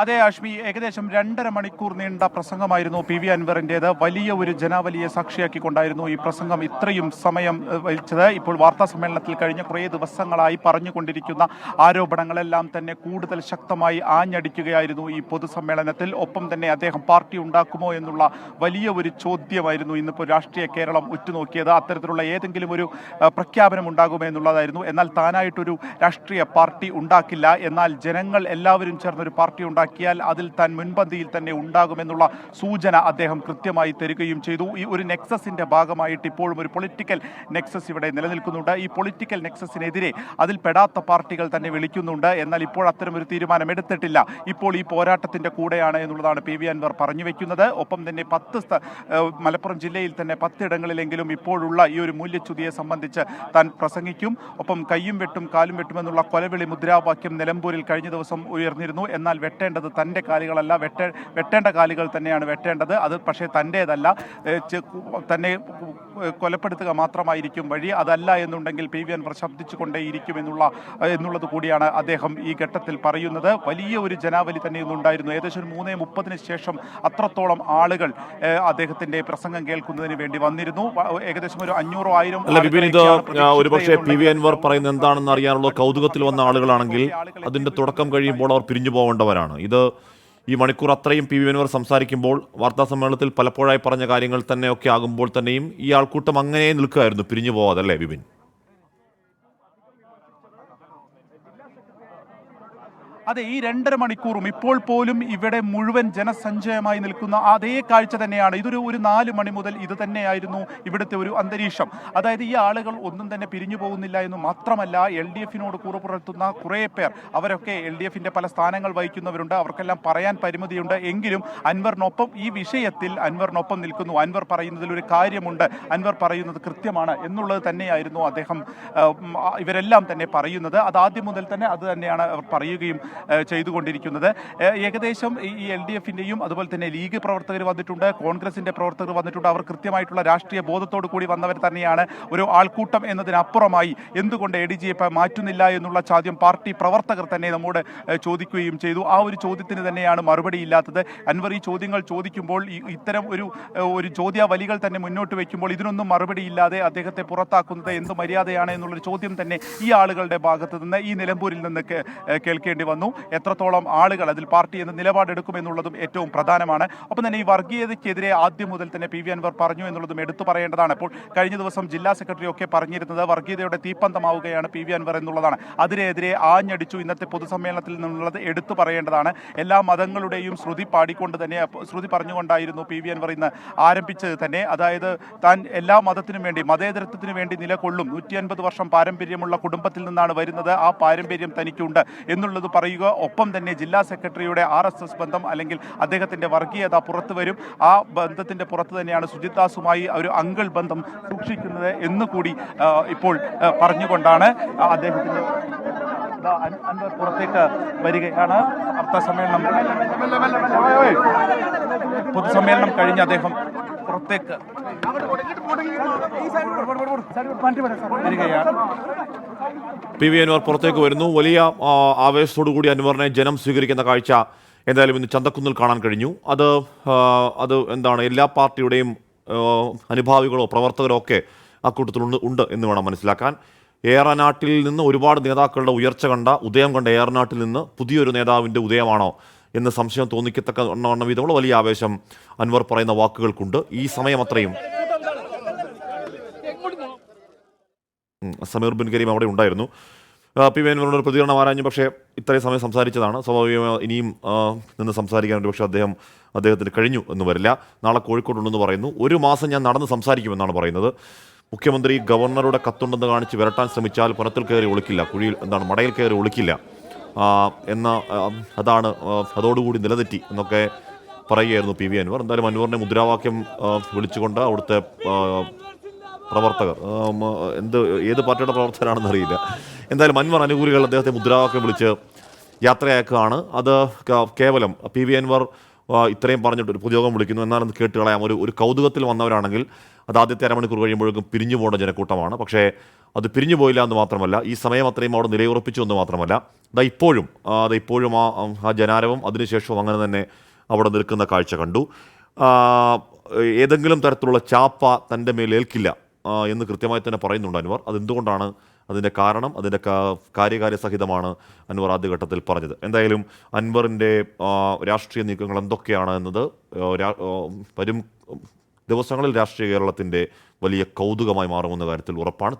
അതെ ആഷ്മി, ഏകദേശം 2.5 മണിക്കൂർ നീണ്ട പ്രസംഗമായിരുന്നു PV അൻവറിൻ്റേത്. വലിയ ഒരു ജനാവലിയെ സാക്ഷിയാക്കിക്കൊണ്ടായിരുന്നു ഈ പ്രസംഗം ഇത്രയും സമയം വലിച്ചത്. ഇപ്പോൾ വാർത്താ സമ്മേളനത്തിൽ കഴിഞ്ഞ കുറേ ദിവസങ്ങളായി പറഞ്ഞുകൊണ്ടിരിക്കുന്ന ആരോപണങ്ങളെല്ലാം തന്നെ കൂടുതൽ ശക്തമായി ആഞ്ഞടിക്കുകയായിരുന്നു ഈ പൊതുസമ്മേളനത്തിൽ. ഒപ്പം തന്നെ അദ്ദേഹം പാർട്ടി ഉണ്ടാക്കുമോ എന്നുള്ള വലിയ ഒരു ചോദ്യമായിരുന്നു ഇന്നിപ്പോൾ രാഷ്ട്രീയ കേരളം ഉറ്റുനോക്കിയത്. അത്തരത്തിലുള്ള ഏതെങ്കിലും ഒരു പ്രഖ്യാപനം ഉണ്ടാകുമോ എന്നുള്ളതായിരുന്നു. എന്നാൽ താനായിട്ടൊരു രാഷ്ട്രീയ പാർട്ടി ഉണ്ടാക്കില്ല, എന്നാൽ ജനങ്ങൾ എല്ലാവരും ചേർന്നൊരു പാർട്ടി ഉണ്ടാക്കിയാൽ അതിൽ താൻ മുൻപന്തിയിൽ തന്നെ ഉണ്ടാകുമെന്നുള്ള സൂചന അദ്ദേഹം കൃത്യമായി തരികയും ചെയ്തു. ഈ ഒരു നെക്സസിന്റെ ഭാഗമായിട്ട് ഇപ്പോഴും ഒരു പൊളിറ്റിക്കൽ നെക്സസ് ഇവിടെ നിലനിൽക്കുന്നുണ്ട്. ഈ പൊളിറ്റിക്കൽ നെക്സസിനെതിരെ അതിൽ പെടാത്ത പാർട്ടികൾ തന്നെ വിളിക്കുന്നുണ്ട്. എന്നാൽ ഇപ്പോൾ അത്തരമൊരു തീരുമാനം എടുത്തിട്ടില്ല. ഇപ്പോൾ ഈ പോരാട്ടത്തിന്റെ കൂടെയാണ് എന്നുള്ളതാണ് PV അൻവർ പറഞ്ഞു വെക്കുന്നത്. ഒപ്പം തന്നെ മലപ്പുറം ജില്ലയിൽ തന്നെ 10 ഇടങ്ങളിലെങ്കിലും ഇപ്പോഴുള്ള ഈ ഒരു മൂല്യച്യുതിയെ സംബന്ധിച്ച് താൻ പ്രസംഗിക്കും. ഒപ്പം കയ്യും വെട്ടും കാലും വെട്ടുമെന്നുള്ള കൊലവിളി മുദ്രാവാക്യം നിലമ്പൂരിൽ കഴിഞ്ഞ ദിവസം ഉയർന്നിരുന്നു. എന്നാൽ വെട്ടേണ്ടത് തൻ്റെ കാലുകളല്ല, വെട്ടേണ്ട കാലുകൾ തന്നെയാണ് വെട്ടേണ്ടത്. അത് പക്ഷേ തൻ്റേതല്ല, തന്നെ കൊലപ്പെടുത്തുക മാത്രമായിരിക്കും വഴി. അതല്ല എന്നുണ്ടെങ്കിൽ PV അൻവർ ശബ്ദിച്ചു കൊണ്ടേയിരിക്കും എന്നുള്ളത് കൂടിയാണ് അദ്ദേഹം ഈ ഘട്ടത്തിൽ പറയുന്നത്. വലിയ ഒരു ജനാവലി തന്നെ ഇന്നുണ്ടായിരുന്നു. ഏകദേശം 3:30 ശേഷം അത്രത്തോളം ആളുകൾ അദ്ദേഹത്തിന്റെ പ്രസംഗം കേൾക്കുന്നതിന് വേണ്ടി വന്നിരുന്നു. ഏകദേശം ഒരു 500-1000 ഒരുപക്ഷെ PV അൻവർ പറയുന്നത് എന്താണെന്ന് അറിയാനുള്ള കൗതുകത്തിൽ വന്ന ആളുകളാണെങ്കിൽ അതിന്റെ തുടക്കം കഴിയുമ്പോൾ അവർ പിരിഞ്ഞു പോകേണ്ടവരാണ്. ഇത് ഈ മണിക്കൂർ അത്രയും PV അൻവർ സംസാരിക്കുമ്പോൾ വാർത്താ സമ്മേളനത്തിൽ പലപ്പോഴായി പറഞ്ഞ കാര്യങ്ങൾ തന്നെയൊക്കെ ആകുമ്പോൾ തന്നെയും ഈ ആൾക്കൂട്ടം അങ്ങനെ നിൽക്കുകയായിരുന്നു, പിരിഞ്ഞു പോവാതെ, അല്ലേ വിപിൻ? അതെ, ഈ 2.5 മണിക്കൂറും ഇപ്പോൾ പോലും ഇവിടെ മുഴുവൻ ജനസഞ്ചയമായി നിൽക്കുന്ന അതേ കാഴ്ച തന്നെയാണ്. ഒരു 4 മണി മുതൽ ഇത് തന്നെയായിരുന്നു ഇവിടുത്തെ ഒരു അന്തരീക്ഷം. അതായത് ഈ ആളുകൾ ഒന്നും തന്നെ പിരിഞ്ഞു പോകുന്നില്ല എന്ന് മാത്രമല്ല, LDF-നോട് കൂറുപുലർത്തുന്ന കുറേ പേർ, അവരൊക്കെ LDF-ന്റെ പല സ്ഥാനങ്ങൾ വഹിക്കുന്നവരുണ്ട്, അവർക്കെല്ലാം പറയാൻ പരിമിതിയുണ്ട്. എങ്കിലും അൻവറിനൊപ്പം ഈ വിഷയത്തിൽ അൻവറിനൊപ്പം നിൽക്കുന്നു. അൻവർ പറയുന്നതിൽ ഒരു കാര്യമുണ്ട്, അൻവർ പറയുന്നത് കൃത്യമാണ് എന്നുള്ളത് തന്നെയായിരുന്നു ഇവരെല്ലാം തന്നെ പറയുന്നത്. അത് ആദ്യം മുതൽ തന്നെ അത് തന്നെയാണ് അവർ പറയുകയും ചെയ്തുകൊണ്ടിരിക്കുന്നത്. ഏകദേശം ഈ LDF-ന്റെയും അതുപോലെ തന്നെ ലീഗ് പ്രവർത്തകർ വന്നിട്ടുണ്ട്, കോൺഗ്രസിന്റെ പ്രവർത്തകർ വന്നിട്ടുണ്ട്. അവർ കൃത്യമായിട്ടുള്ള രാഷ്ട്രീയ ബോധത്തോടു കൂടി വന്നവർ തന്നെയാണ്. ഒരു ആൾക്കൂട്ടം എന്നതിനപ്പുറമായി എന്തുകൊണ്ട് ADG-യെ മാറ്റുന്നില്ല എന്നുള്ള ചോദ്യം പാർട്ടി പ്രവർത്തകർ തന്നെ നമ്മോട് ചോദിക്കുകയും ചെയ്തു. ആ ഒരു ചോദ്യത്തിന് തന്നെയാണ് മറുപടി ഇല്ലാത്തത്. അൻവർ ഈ ചോദ്യങ്ങൾ ചോദിക്കുമ്പോൾ ഇത്തരം ഒരു ചോദ്യാവലികൾ തന്നെ മുന്നോട്ട് വയ്ക്കുമ്പോൾ ഇതിനൊന്നും മറുപടി ഇല്ലാതെ അദ്ദേഹത്തെ പുറത്താക്കുന്നത് എന്ത് മര്യാദയാണ് എന്നുള്ളൊരു ചോദ്യം തന്നെ ഈ ആളുകളുടെ ഭാഗത്ത് നിന്ന്, ഈ നിലമ്പൂരിൽ നിന്ന് കേൾക്കേണ്ടി വന്നു. എത്രത്തോളം ആളുകൾ അതിൽ പാർട്ടി എന്ന നിലപാടെടുക്കുമെന്നുള്ളതും ഏറ്റവും പ്രധാനമാണ്. ഒപ്പം തന്നെ ഈ വർഗീയതയ്ക്കെതിരെ ആദ്യം മുതൽ തന്നെ PV അൻവർ പറഞ്ഞു എന്നുള്ളതും എടുത്തു പറയേണ്ടതാണ്. അപ്പോൾ കഴിഞ്ഞ ദിവസം ജില്ലാ സെക്രട്ടറി ഒക്കെ പറഞ്ഞിരുന്നത് വർഗീയതയുടെ തീപ്പന്തമാവുകയാണ് PV അൻവർ എന്നുള്ളതാണ്. അതിനെതിരെ ആഞ്ഞടിച്ചു ഇന്നത്തെ പൊതുസമ്മേളനത്തിൽ നിന്നുള്ളത് എടുത്തു പറയേണ്ടതാണ്. എല്ലാ മതങ്ങളുടെയും ശ്രുതി പറഞ്ഞുകൊണ്ടായിരുന്നു PV അൻവർ ഇന്ന് ആരംഭിച്ചത് തന്നെ. അതായത് താൻ എല്ലാ മതത്തിനും വേണ്ടി, മതേതരത്വത്തിനു വേണ്ടി നിലകൊള്ളും, 150 വർഷം പാരമ്പര്യമുള്ള കുടുംബത്തിൽ നിന്നാണ് വരുന്നത്, ആ പാരമ്പര്യം തനിക്കുണ്ട് എന്നുള്ളത് പറയുക. ഒപ്പം തന്നെ ജില്ലാ സെക്രട്ടറിയുടെ RSS ബന്ധം അല്ലെങ്കിൽ അദ്ദേഹത്തിന്റെ വർഗീയത പുറത്തു വരും. ആ ബന്ധത്തിന്റെ പുറത്ത് തന്നെയാണ് സുജിത് ദാസുമായി ഒരു അങ്കിൾ ബന്ധം സൂക്ഷിക്കുന്നത് എന്നുകൂടി ഇപ്പോൾ പറഞ്ഞുകൊണ്ടാണ് അദ്ദേഹത്തിന്റെ അൻവർ പുറത്തേക്ക് വരികയാണ്. പൊതുസമ്മേളനം കഴിഞ്ഞ് അദ്ദേഹം പുറത്തേക്ക് വരികയാണ്. PV അൻവർ പുറത്തേക്ക് വരുന്നു. വലിയ ആവേശത്തോടു കൂടി അൻവറിനെ ജനം സ്വീകരിക്കുന്ന കാഴ്ച എന്തായാലും ഇന്ന് ചന്തക്കുന്നിൽ കാണാൻ കഴിഞ്ഞു. അത് എന്താണ്, എല്ലാ പാർട്ടിയുടെയും അനുഭാവികളോ പ്രവർത്തകരോ ഒക്കെ അക്കൂട്ടത്തിൽ ഉണ്ട് എന്ന് വേണം മനസ്സിലാക്കാൻ. ഏറനാട്ടിൽ നിന്ന് ഒരുപാട് നേതാക്കളുടെ ഉയർച്ച കണ്ട, ഉദയം കണ്ട ഏറനാട്ടിൽ നിന്ന് പുതിയൊരു നേതാവിൻ്റെ ഉദയമാണോ എന്ന് സംശയം തോന്നിക്കത്തക്ക വിധമുള്ള വലിയ ആവേശം അൻവർ പറയുന്ന വാക്കുകൾക്കുണ്ട്. ഈ സമയം അത്രയും സമീർ ബിൻ കരീം അവിടെ ഉണ്ടായിരുന്നു. PV അൻവറിനോട് ഒരു പ്രതികരണം ആരാഞ്ഞു, പക്ഷേ ഇത്രയും സമയം സംസാരിച്ചതാണ്. സ്വാഭാവികമായി ഇനിയും നിന്ന് സംസാരിക്കാൻ ഒരു പക്ഷേ അദ്ദേഹത്തിന് കഴിഞ്ഞു എന്ന് വരില്ല. നാളെ കോഴിക്കോടുണ്ടെന്ന് പറയുന്നു. 1 മാസം ഞാൻ നടന്ന് സംസാരിക്കുമെന്നാണ് പറയുന്നത്. മുഖ്യമന്ത്രി ഗവർണറുടെ കത്തുണ്ടെന്ന് കാണിച്ച് വിരട്ടാൻ ശ്രമിച്ചാൽ പുറത്തിൽ കയറി ഒളിക്കില്ല, മടയിൽ കയറി ഒളിക്കില്ല അതോടുകൂടി നിലതെറ്റി എന്നൊക്കെ പറയുകയായിരുന്നു PV അൻവർ. എന്തായാലും അൻവറിനെ മുദ്രാവാക്യം വിളിച്ചുകൊണ്ട് അവിടുത്തെ പ്രവർത്തകർ, ഏത് പാർട്ടിയുടെ പ്രവർത്തകരാണെന്ന് അറിയില്ല, എന്തായാലും അൻവർ അനുകൂലികൾ അദ്ദേഹത്തെ മുദ്രാവാക്യം വിളിച്ച് യാത്രയാക്കുകയാണ്. അത് കേവലം PV അൻവർ ഇത്രയും പറഞ്ഞിട്ട് ഒരു പൊതുയോഗം വിളിക്കുന്നു എന്നാലൊന്ന് കേട്ട് കളയാം. ഒരു കൗതുകത്തിൽ വന്നവരാണെങ്കിൽ അത് ആദ്യത്തെ അരമണിക്കൂർ കഴിയുമ്പോഴേക്കും പിരിഞ്ഞു പോകേണ്ട ജനക്കൂട്ടമാണ്. പക്ഷേ അത് പിരിഞ്ഞു പോയില്ല എന്ന് മാത്രമല്ല, ഈ സമയം അത്രയും അവിടെ നിലയുറപ്പിച്ചു എന്ന് മാത്രമല്ല, ഇപ്പോഴും ആ ജനാരവം അതിനുശേഷവും അങ്ങനെ തന്നെ അവിടെ നിൽക്കുന്ന കാഴ്ച കണ്ടു. ഏതെങ്കിലും തരത്തിലുള്ള ചാപ്പ തൻ്റെ മേൽ ഏൽക്കില്ല എന്ന് കൃത്യമായി തന്നെ പറയുന്നുണ്ട് അൻവർ. അതെന്തുകൊണ്ടാണ്, അതിൻ്റെ കാരണം, അതിൻ്റെ കാര്യകാര്യ സഹിതമാണ് അൻവർ ആദ്യഘട്ടത്തിൽ പറഞ്ഞത്. എന്തായാലും അൻവറിൻ്റെ രാഷ്ട്രീയ നീക്കങ്ങൾ എന്തൊക്കെയാണ് എന്നത് വരും ദിവസങ്ങളിൽ രാഷ്ട്രീയ കേരളത്തിൻ്റെ വലിയ കൗതുകമായി മാറുമെന്ന കാര്യത്തിൽ ഉറപ്പാണ്.